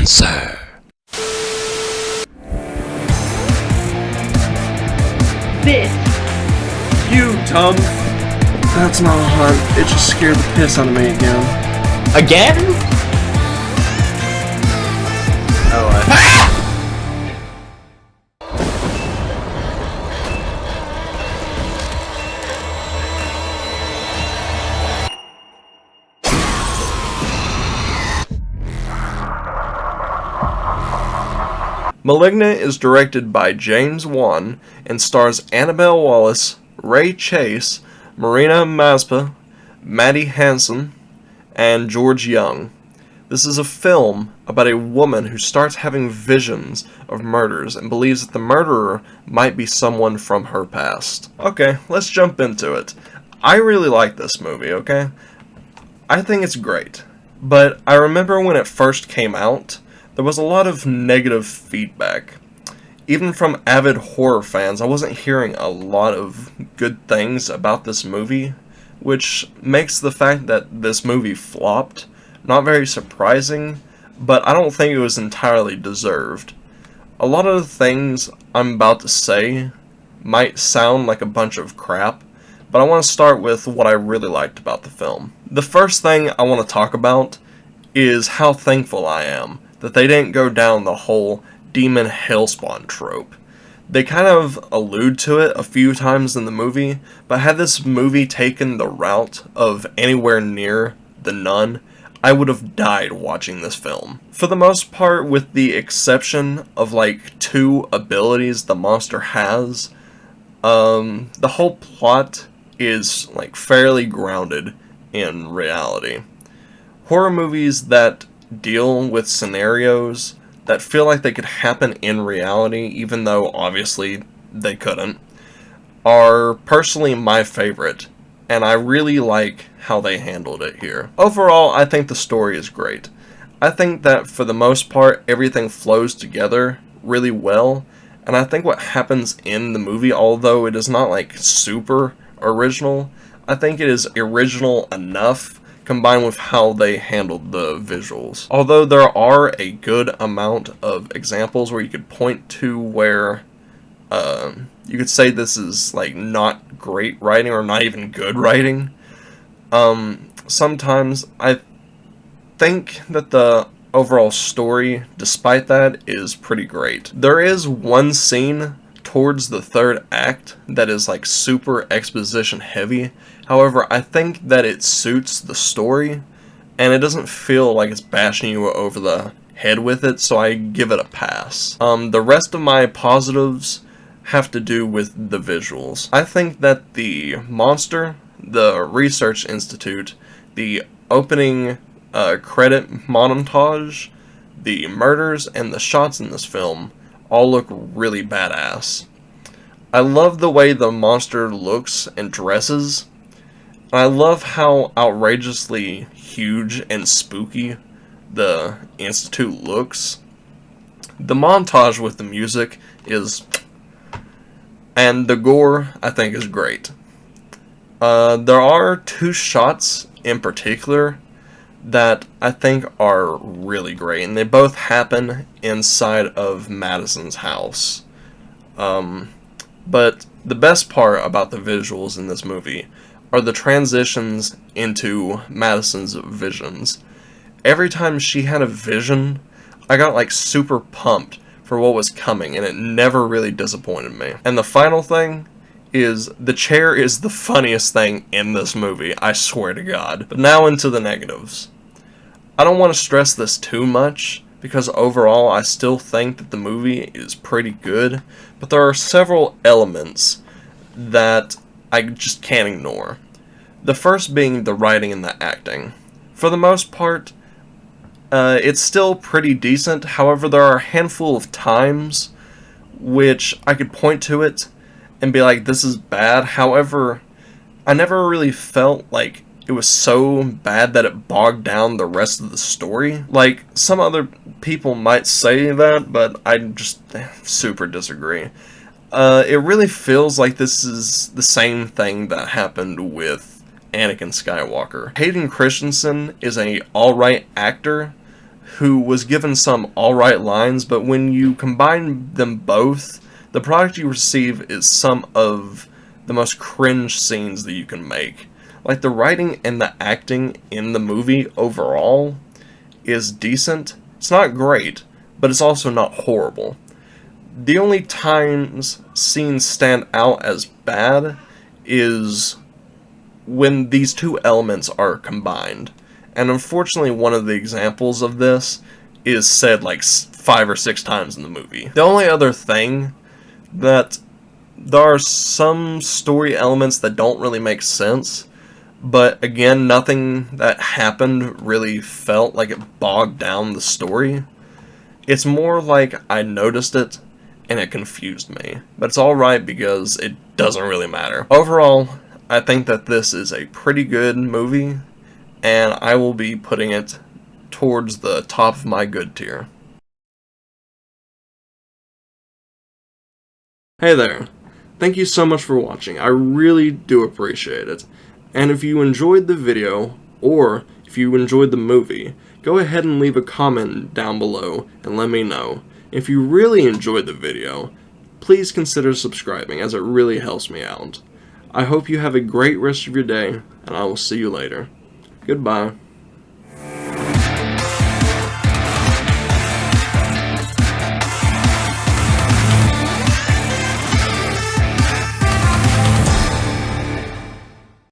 Answer. This. You dumb. That's not a hunt. It just scared the piss out of me again. Again? Oh, Malignant is directed by James Wan and stars Annabelle Wallis, Ray Chase, Marina Mazeppa, Maddie Hansen, and George Young. This is a film about a woman who starts having visions of murders and believes that the murderer might be someone from her past. Okay, let's jump into it. I really like this movie, okay? I think it's great. But I remember when it first came out, there was a lot of negative feedback. Even from avid horror fans, I wasn't hearing a lot of good things about this movie, which makes the fact that this movie flopped not very surprising, but I don't think it was entirely deserved. A lot of the things I'm about to say might sound like a bunch of crap, but I want to start with what I really liked about the film. The first thing I want to talk about is how thankful I am that they didn't go down the whole demon hellspawn trope. They kind of allude to it a few times in the movie, but had this movie taken the route of Anywhere Near the Nun, I would have died watching this film. For the most part, with the exception of like 2 abilities the monster has, the whole plot is like fairly grounded in reality. Horror movies that deal with scenarios that feel like they could happen in reality, even though obviously they couldn't, are personally my favorite, and I really like how they handled it here. Overall, I think the story is great. I think that for the most part, everything flows together really well, and I think what happens in the movie, although it is not like super original, I think it is original enough combined with how they handled the visuals. Although there are a good amount of examples where you could point to where you could say this is like not great writing or not even good writing, sometimes I think that the overall story, despite that, is pretty great. There is one scene towards the third act that is like super exposition heavy. However, I think that it suits the story, and it doesn't feel like it's bashing you over the head with it, so I give it a pass. The rest of my positives have to do with the visuals. I think that the monster, the research institute, the opening credit montage, the murders, and the shots in this film all look really badass. I love the way the monster looks and dresses. I love how outrageously huge and spooky the Institute looks. The montage with the music is... and the gore, I think, is great. There are 2 shots in particular that I think are really great, and they both happen inside of Madison's house. But the best part about the visuals in this movie are the transitions into Madison's visions. Every time she had a vision, I got like super pumped for what was coming, and it never really disappointed me. And the final thing is, the chair is the funniest thing in this movie, I swear to God. But now into the negatives. I don't want to stress this too much, because overall I still think that the movie is pretty good, but there are several elements that I just can't ignore. The first being the writing and the acting. For the most part, it's still pretty decent. However, there are a handful of times which I could point to it and be like, this is bad. However, I never really felt like it was so bad that it bogged down the rest of the story. Like, some other people might say that, but I just super disagree. It really feels like this is the same thing that happened with Anakin Skywalker. Hayden Christensen is an alright actor who was given some alright lines, but when you combine them both, the product you receive is some of the most cringe scenes that you can make. Like, the writing and the acting in the movie overall is decent. It's not great, but it's also not horrible. The only times scenes stand out as bad is when these two elements are combined. And unfortunately, one of the examples of this is said like 5 or 6 times in the movie. The only other thing that there are some story elements that don't really make sense, but again, nothing that happened really felt like it bogged down the story. It's more like I noticed it and it confused me, but it's alright because it doesn't really matter. Overall, I think that this is a pretty good movie, and I will be putting it towards the top of my good tier. Hey there. Thank you so much for watching. I really do appreciate it. And if you enjoyed the video, or if you enjoyed the movie, go ahead and leave a comment down below and let me know. If you really enjoyed the video, please consider subscribing, as it really helps me out. I hope you have a great rest of your day, and I will see you later. Goodbye.